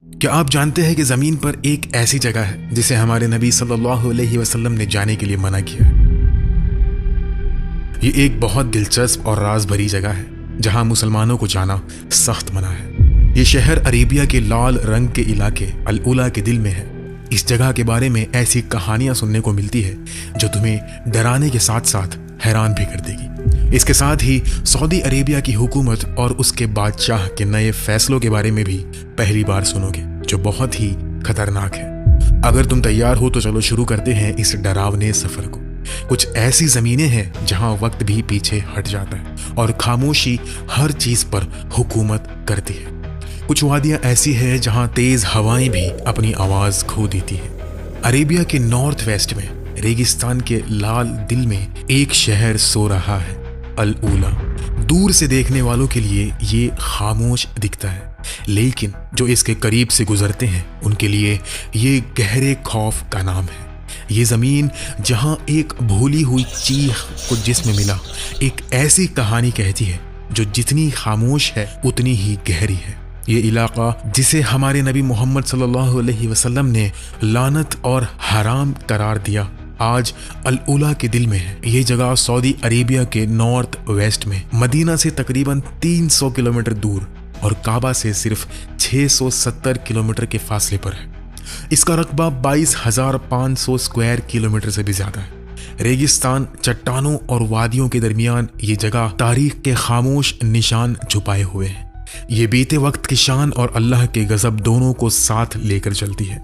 کیا آپ جانتے ہیں کہ زمین پر ایک ایسی جگہ ہے جسے ہمارے نبی صلی اللہ علیہ وسلم نے جانے کے لیے منع کیا ہے؟ یہ ایک بہت دلچسپ اور راز بھری جگہ ہے جہاں مسلمانوں کو جانا سخت منع ہے۔ یہ شہر عربیہ کے لال رنگ کے علاقے العلا کے دل میں ہے۔ اس جگہ کے بارے میں ایسی کہانیاں سننے کو ملتی ہے جو تمہیں ڈرانے کے ساتھ ساتھ حیران بھی کر دے گی۔ اس کے ساتھ ہی سعودی عربیہ کی حکومت اور اس کے بادشاہ کے نئے فیصلوں کے بارے میں بھی پہلی بار سنو گے جو بہت ہی خطرناک ہے۔ اگر تم تیار ہو تو چلو شروع کرتے ہیں اس ڈراونے سفر کو۔ کچھ ایسی زمینیں ہیں جہاں وقت بھی پیچھے ہٹ جاتا ہے اور خاموشی ہر چیز پر حکومت کرتی ہے۔ کچھ وادیاں ایسی ہیں جہاں تیز ہوائیں بھی اپنی آواز کھو دیتی ہیں۔ عربیہ کے نارتھ ویسٹ میں ریگستان کے لال دل میں ایک شہر سو رہا ہے، العلا۔ دور سے دیکھنے والوں کے لیے یہ خاموش دکھتا ہے، لیکن جو اس کے قریب سے گزرتے ہیں ان کے لیے یہ گہرے خوف کا نام ہے۔ یہ زمین جہاں ایک بھولی ہوئی چیخ کو جسم ملا، ایک ایسی کہانی کہتی ہے جو جتنی خاموش ہے اتنی ہی گہری ہے۔ یہ علاقہ جسے ہمارے نبی محمد صلی اللہ علیہ وسلم نے لعنت اور حرام قرار دیا، آج العلا کے دل میں ہے۔ یہ جگہ سعودی عربیہ کے نارتھ ویسٹ میں مدینہ سے تقریباً 300 کلومیٹر دور اور کعبہ سے صرف 670 کلومیٹر کے فاصلے پر ہے۔ اس کا رقبہ 22,500 اسکوائر کلومیٹر سے بھی زیادہ ہے۔ ریگستان، چٹانوں اور وادیوں کے درمیان یہ جگہ تاریخ کے خاموش نشان چھپائے ہوئے ہیں۔ یہ بیتے وقت کی شان اور اللہ کے غضب دونوں کو ساتھ لے کر چلتی ہے،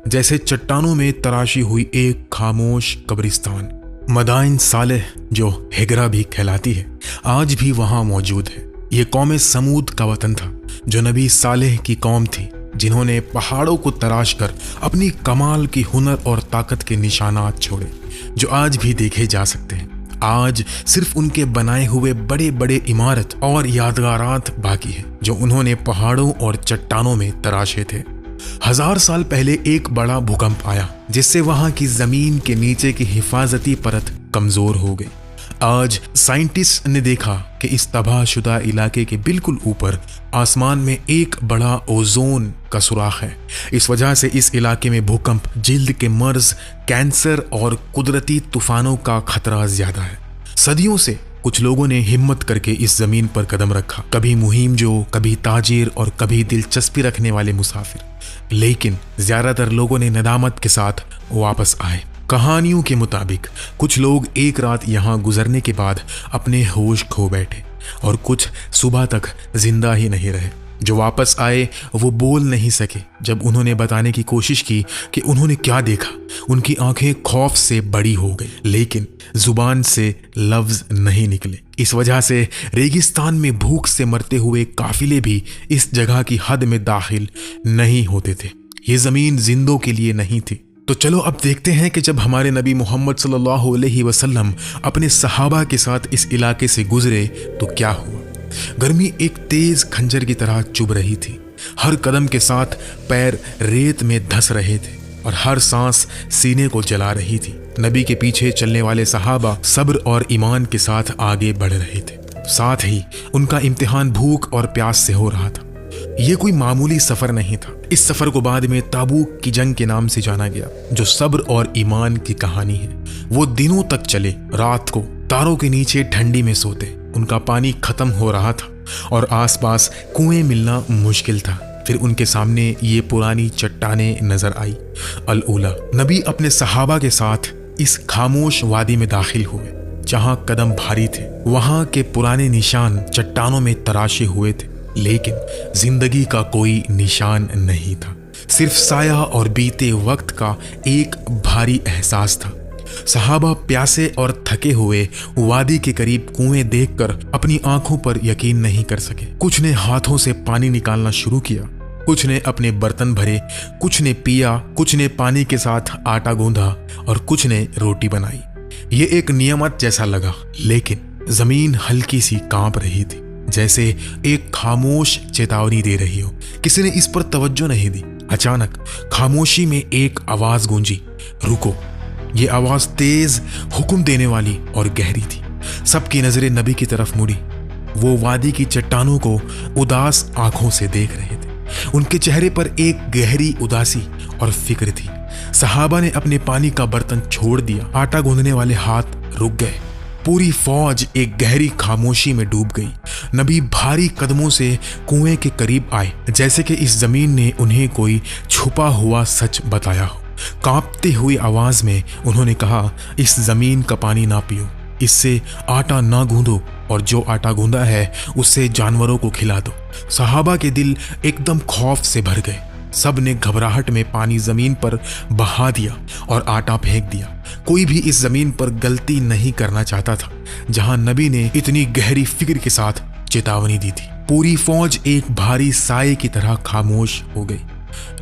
جیسے چٹانوں میں تراشی ہوئی ایک خاموش قبرستان۔ مدائن صالح جو ہگرا بھی کہلاتی ہے، آج بھی وہاں موجود ہے۔ یہ قوم سمود کا وطن تھا جو نبی صالح کی قوم تھی، جنہوں نے پہاڑوں کو تراش کر اپنی کمال کی ہنر اور طاقت کے نشانات چھوڑے جو آج بھی دیکھے جا سکتے ہیں۔ آج صرف ان کے بنائے ہوئے بڑے بڑے عمارت اور یادگارات باقی ہیں جو انہوں نے پہاڑوں اور چٹانوں میں تراشے تھے۔ 1000 سال پہلے ایک بڑا بھوکمپ آیا جس سے وہاں کی زمین کے نیچے کی حفاظتی پرت کمزور ہو گئی۔ آج سائنٹسٹ نے دیکھا کہ اس تباہ شدہ علاقے کے بالکل اوپر آسمان میں ایک بڑا اوزون کا سوراخ ہے۔ اس وجہ سے اس علاقے میں بھوکمپ، جلد کے مرض، کینسر اور قدرتی طوفانوں کا خطرہ زیادہ ہے۔ صدیوں سے کچھ لوگوں نے ہمت کر کے اس زمین پر قدم رکھا، کبھی مہم جو، کبھی تاجر اور کبھی دلچسپی رکھنے والے مسافر، لیکن زیادہ تر لوگوں نے ندامت کے ساتھ واپس آئے۔ کہانیوں کے مطابق کچھ لوگ ایک رات یہاں گزرنے کے بعد اپنے ہوش کھو بیٹھے اور کچھ صبح تک زندہ ہی نہیں رہے۔ جو واپس آئے وہ بول نہیں سکے۔ جب انہوں نے بتانے کی کوشش کی کہ انہوں نے کیا دیکھا، ان کی آنکھیں خوف سے بڑی ہو گئی، لیکن زبان سے لفظ نہیں نکلے۔ اس وجہ سے ریگستان میں بھوک سے مرتے ہوئے قافلے بھی اس جگہ کی حد میں داخل نہیں ہوتے تھے۔ یہ زمین زندوں کے لیے نہیں تھی۔ تو چلو اب دیکھتے ہیں کہ جب ہمارے نبی محمد صلی اللہ علیہ وسلم اپنے صحابہ کے ساتھ اس علاقے سے گزرے تو کیا ہوا۔ گرمی ایک تیز خنجر کی طرح چبھ رہی تھی۔ ہر قدم کے ساتھ پیر ریت میں دھس رہے تھے اور ہر سانس سینے کو جلا رہی تھی۔ نبی کے پیچھے چلنے والے صحابہ صبر اور ایمان کے ساتھ آگے بڑھ رہے تھے، ساتھ ہی ان کا امتحان بھوک اور پیاس سے ہو رہا تھا۔ یہ کوئی معمولی سفر نہیں تھا۔ اس سفر کو بعد میں تابوک کی جنگ کے نام سے جانا گیا، جو صبر اور ایمان کی کہانی ہے۔ وہ دنوں تک چلے، رات کو تاروں کے نیچے ٹھنڈی میں سوتے۔ ان کا پانی ختم ہو رہا تھا اور آس پاس کنویں ملنا مشکل تھا۔ پھر ان کے سامنے یہ پرانی چٹانیں نظر آئی، العلا۔ نبی اپنے صحابہ کے ساتھ اس خاموش وادی میں داخل ہوئے جہاں قدم بھاری تھے۔ وہاں کے پرانے نشان چٹانوں میں تراشے ہوئے تھے، لیکن زندگی کا کوئی نشان نہیں تھا، صرف سایہ اور بیتے وقت کا ایک بھاری احساس تھا۔ صحابہ پیاسے اور تھکے ہوئے وادی کے قریب کنویں دیکھ کر اپنی آنکھوں پر یقین نہیں کر سکے۔ کچھ نے ہاتھوں سے پانی نکالنا شروع کیا، کچھ نے اپنے برتن بھرے، کچھ نے پیا، کچھ نے پانی کے ساتھ آٹا گوندھا اور کچھ نے روٹی بنائی۔ یہ ایک نعمت جیسا لگا، لیکن زمین ہلکی سی کانپ رہی تھی، جیسے ایک خاموش چیتاونی دے رہی ہو۔ کسی نے اس پر توجہ نہیں دی۔ اچانک خاموشی میں ایک آواز گونجی، رکو۔ یہ آواز تیز، حکم دینے والی اور گہری تھی۔ سب کی نظریں نبی کی طرف مڑی۔ وہ وادی کی چٹانوں کو اداس آنکھوں سے دیکھ رہے تھے۔ उनके चेहरे पर एक गहरी उदासी और फिक्र थी। सहाबा ने अपने पानी का बर्तन छोड़ दिया, आटा गूंदने वाले हाथ रुक गए। पूरी फौज एक गहरी खामोशी में डूब गई। नबी भारी कदमों से कुएं के करीब आए, जैसे कि इस जमीन ने उन्हें कोई छुपा हुआ सच बताया हो। कांपते हुई आवाज में उन्होंने कहा, इस जमीन का पानी ना पियो, इससे आटा ना गूंदो, और जो आटा गूंदा है उससे जानवरों को खिला दो। सहाबा के दिल एकदम खौफ से भर गए। सब ने घबराहट में पानी जमीन पर बहा दिया और आटा फेंक दिया। कोई भी इस जमीन पर गलती नहीं करना चाहता था जहां नबी ने इतनी गहरी फिक्र के साथ चेतावनी दी थी। पूरी फौज एक भारी साये की तरह खामोश हो गई।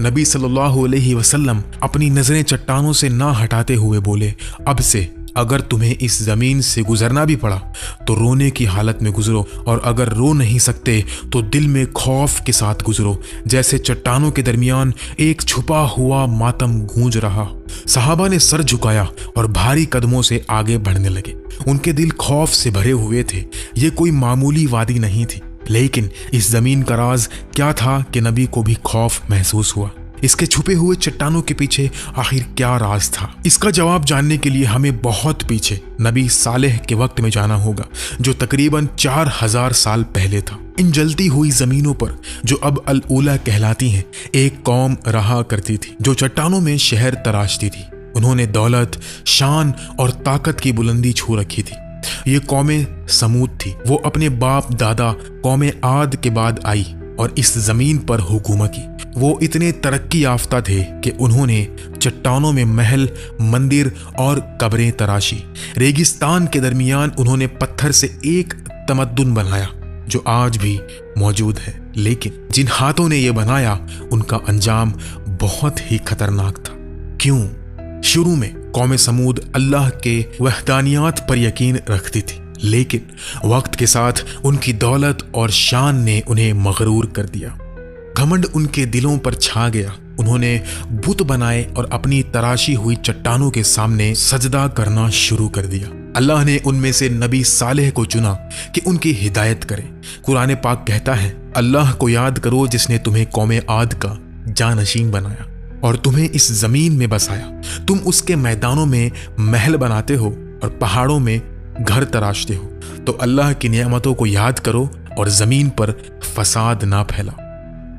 नबी सल्लल्लाहु अलैहि वसल्लम अपनी नजरें चट्टानों से ना हटाते हुए बोले, अब से अगर तुम्हें इस जमीन से गुजरना भी पड़ा तो रोने की हालत में गुजरो, और अगर रो नहीं सकते तो दिल में खौफ के साथ गुजरो, जैसे चट्टानों के दरमियान एक छुपा हुआ मातम गूंज रहा। सहाबा ने सर झुकाया और भारी कदमों से आगे बढ़ने लगे। उनके दिल खौफ से भरे हुए थे। ये कोई मामूली वादी नहीं थी, लेकिन इस जमीन का राज क्या था कि नबी को भी खौफ महसूस हुआ। इसके छुपे हुए चट्टानों के पीछे आखिर क्या राज था? इसका जवाब जानने के लिए हमें बहुत पीछे नबी सालेह के वक्त में जाना होगा, जो तकरीबन 4000 साल पहले था। इन जलती हुई जमीनों पर, जो अब अल उला कहलाती हैं, एक कौम रहा करती थी जो चट्टानों में शहर तराशती थी। उन्होंने दौलत, शान और ताकत की बुलंदी छू रखी थी। ये कौमें समूद थी। वो अपने बाप दादा कौमें आद के बाद आई और इस जमीन पर हुकूमत की। वो इतने तरक्की याफ्ता थे कि उन्होंने चट्टानों में महल, मंदिर और कब्रें तराशी। रेगिस्तान के दरमियान उन्होंने पत्थर से एक तमद्दुन बनाया जो आज भी मौजूद है। लेकिन जिन हाथों ने यह बनाया उनका अंजाम बहुत ही खतरनाक था। क्यों? शुरू में कौम समूद अल्लाह के वहदानियात पर यकीन रखती थी, लेकिन वक्त के साथ उनकी दौलत और शान ने उन्हें मगरूर कर दिया। घमंड उनके दिलों पर छा गया। उन्होंने बुत बनाए और अपनी तराशी हुई चट्टानों के सामने सजदा करना शुरू कर दिया। अल्लाह ने उनमें से नबी सालेह को चुना कि उनकी हिदायत करें। कुरान पाक कहता है, अल्लाह को याद करो जिसने तुम्हें कौमे आद का जानशीन बनाया और तुम्हें इस जमीन में बसाया। तुम उसके मैदानों में महल बनाते हो और पहाड़ों में घर तराशते हो। तो अल्लाह की नियामतों को याद करो और जमीन पर फसाद ना फैला।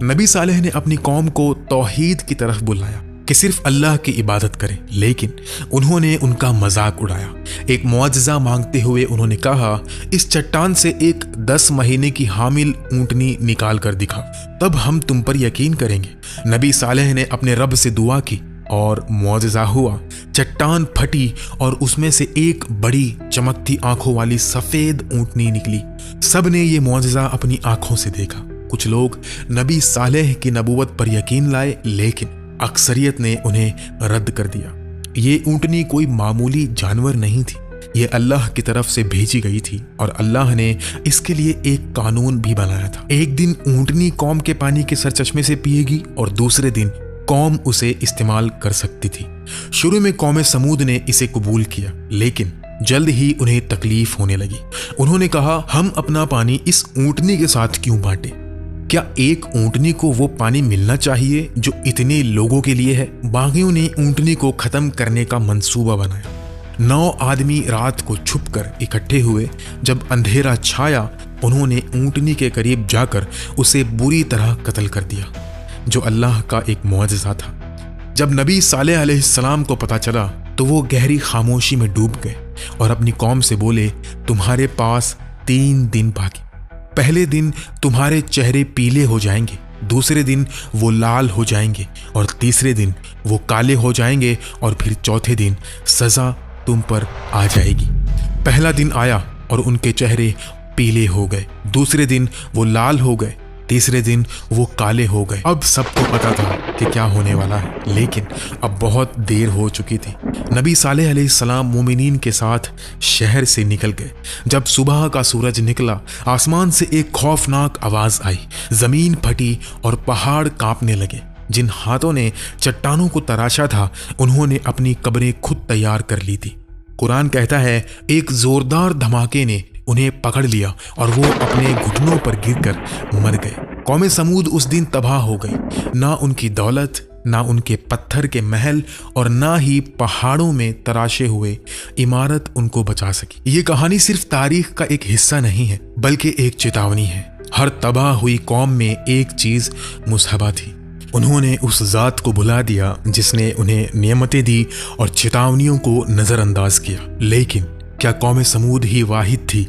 नबी सालेह ने अपनी कौम को तौहीद की तरफ बुलाया कि सिर्फ अल्लाह की इबादत करें, लेकिन उन्होंने उनका मजाक उड़ाया। एक मुआजिजा मांगते हुए उन्होंने कहा, इस चट्टान से एक 10 महीने की हामिल ऊंटनी निकाल कर दिखा, तब हम तुम पर यकीन करेंगे। नबी सालेह ने अपने रब से दुआ की और मुआजिजा हुआ। चट्टान फटी और उसमें से एक बड़ी चमकती आंखों वाली सफेद ऊंटनी निकली। सब ने ये मुआजिजा अपनी आंखों से देखा। कुछ लोग नबी सालेह की नबूवत पर यकीन लाए, लेकिन अक्सरियत ने उन्हें रद्द कर दिया। ये ऊंटनी कोई मामूली जानवर नहीं थी, ये अल्लाह की तरफ से भेजी गई थी और अल्लाह ने इसके लिए एक कानून भी बनाया था। एक दिन ऊंटनी कौम के पानी के सरचश्मे से पिएगी और दूसरे दिन कौम उसे इस्तेमाल कर सकती थी। शुरू में कौम समूद ने इसे कबूल किया, लेकिन जल्द ही उन्हें तकलीफ होने लगी। उन्होंने कहा, हम अपना पानी इस ऊंटनी के साथ क्यों बांटें? क्या एक ऊंटनी को वो पानी मिलना चाहिए जो इतने लोगों के लिए है? बागियों ने ऊंटनी को खत्म करने का मंसूबा बनाया। 9 आदमी रात को छुपकर इकट्ठे हुए। जब अंधेरा छाया, उन्होंने ऊंटनी के करीब जाकर उसे बुरी तरह कत्ल कर दिया, जो अल्लाह का एक मुआजिज़ा था। जब नबी सालेह अलैहिस्सलाम को पता चला तो वो गहरी खामोशी में डूब गए और अपनी कौम से बोले, तुम्हारे पास 3 दिन बाकी। पहले दिन तुम्हारे चेहरे पीले हो जाएंगे, दूसरे दिन वो लाल हो जाएंगे और तीसरे दिन वो काले हो जाएंगे और फिर चौथे दिन सज़ा तुम पर आ जाएगी। पहला दिन आया और उनके चेहरे पीले हो गए, दूसरे दिन वो लाल हो गए, तीसरे दिन वो काले हो गए। अब सबको पता था कि क्या होने वाला है, लेकिन अब बहुत देर हो चुकी थी। नबी सालेह अलैहिस्सलाम मोमिनीन के साथ शहर से निकल गए। जब सुबह का सूरज निकला, आसमान से एक खौफनाक आवाज़ आई, ज़मीन फटी और पहाड़ कांपने लगे। जिन हाथों ने चट्टानों को तराशा था, उन्होंने अपनी कब्रें खुद तैयार कर ली थी। कुरान कहता है, एक जोरदार धमाके ने उन्हें पकड़ लिया और वो अपने घुटनों पर गिरकर मर गए। कौम समूद उस दिन तबाह हो गई। ना उनकी दौलत, ना उनके पत्थर के महल और ना ही पहाड़ों में तराशे हुए इमारत उनको बचा सकी। ये कहानी सिर्फ तारीख का एक हिस्सा नहीं है, बल्कि एक चेतावनी है। हर तबाह हुई कौम में एक चीज मुसहबा थी। उन्होंने उस ज़ात को भुला दिया जिसने उन्हें नियमतें दी और चेतावनियों को नज़रअंदाज किया। लेकिन क्या कौम समूद ही वाहिद थी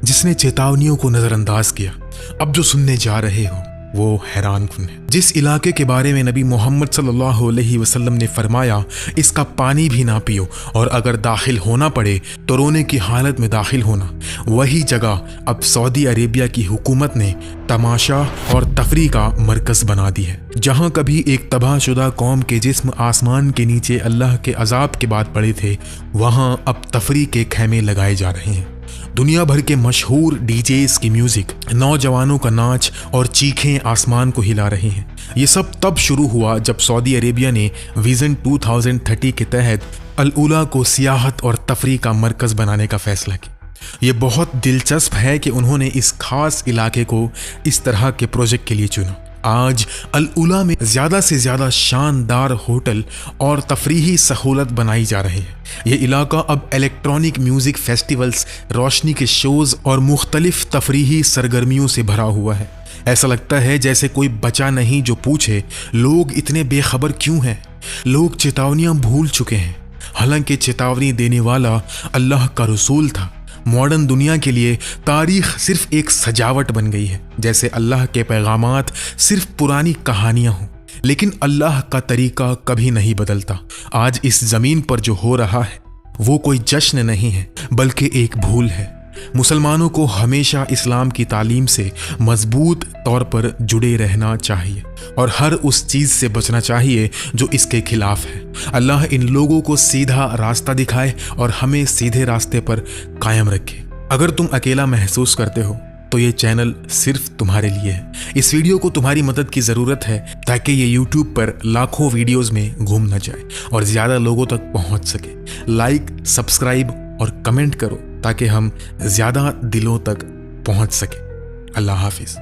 जिसने चेतावनियों को नज़रअंदाज किया? अब जो सुनने जा रहे हो वो हैरान कुन है। जिस इलाके के बारे में नबी मोहम्मद सल्लल्लाहु अलैहि वसल्लम ने फरमाया इसका पानी भी ना पियो और अगर दाखिल होना पड़े तो रोने की हालत में दाखिल होना, वही जगह अब सऊदी अरेबिया की हुकूमत ने तमाशा और तफरी का मरकज़ बना दी है। जहां कभी एक तबाहशुदा कौम के जिस्म आसमान के नीचे अल्लाह के अजाब के बाद पड़े थे, वहां अब तफरी के खैमे लगाए जा रहे हैं। दुनिया भर के मशहूर डीजेस की म्यूजिक, नौजवानों का नाच और चीखें आसमान को हिला रही हैं। ये सब तब शुरू हुआ जब सऊदी अरेबिया ने विजन 2030 के तहत अल उला को सियाहत और तफरी का मरकज़ बनाने का फैसला किया। ये बहुत दिलचस्प है कि उन्होंने इस खास इलाके को इस तरह के प्रोजेक्ट के लिए चुना। आज अल उला में ज़्यादा से ज़्यादा शानदार होटल और तफरीही सहूलत बनाई जा रही है। ये इलाका अब इलेक्ट्रॉनिक म्यूज़िक फेस्टिवल्स, रोशनी के शोज़ और मुख्तलिफ तफरीही सरगर्मियों से भरा हुआ है। ऐसा लगता है जैसे कोई बचा नहीं जो पूछे लोग इतने बेखबर क्यों हैं। लोग चेतावनियाँ भूल चुके हैं, हालांकि चेतावनी देने वाला अल्लाह का रसूल था। मॉडर्न दुनिया के लिए तारीख सिर्फ एक सजावट बन गई है, जैसे अल्लाह के पैगामात सिर्फ पुरानी कहानियां हों। लेकिन अल्लाह का तरीका कभी नहीं बदलता। आज इस ज़मीन पर जो हो रहा है वो कोई जश्न नहीं है, बल्कि एक भूल है। मुसलमानों को हमेशा इस्लाम की तालीम से मजबूत तौर पर जुड़े रहना चाहिए और हर उस चीज़ से बचना चाहिए जो इसके खिलाफ है। अल्लाह इन लोगों को सीधा रास्ता दिखाए और हमें सीधे रास्ते पर कायम रखे। अगर तुम अकेला महसूस करते हो तो ये चैनल सिर्फ तुम्हारे लिए है। इस वीडियो को तुम्हारी मदद की ज़रूरत है ताकि ये YouTube पर लाखों वीडियोज़ में घूम न जाए और ज़्यादा लोगों तक पहुँच सके। लाइक, सब्सक्राइब और कमेंट करो ताकि हम ज़्यादा दिलों तक पहुँच सके। अल्लाह हाफिज़।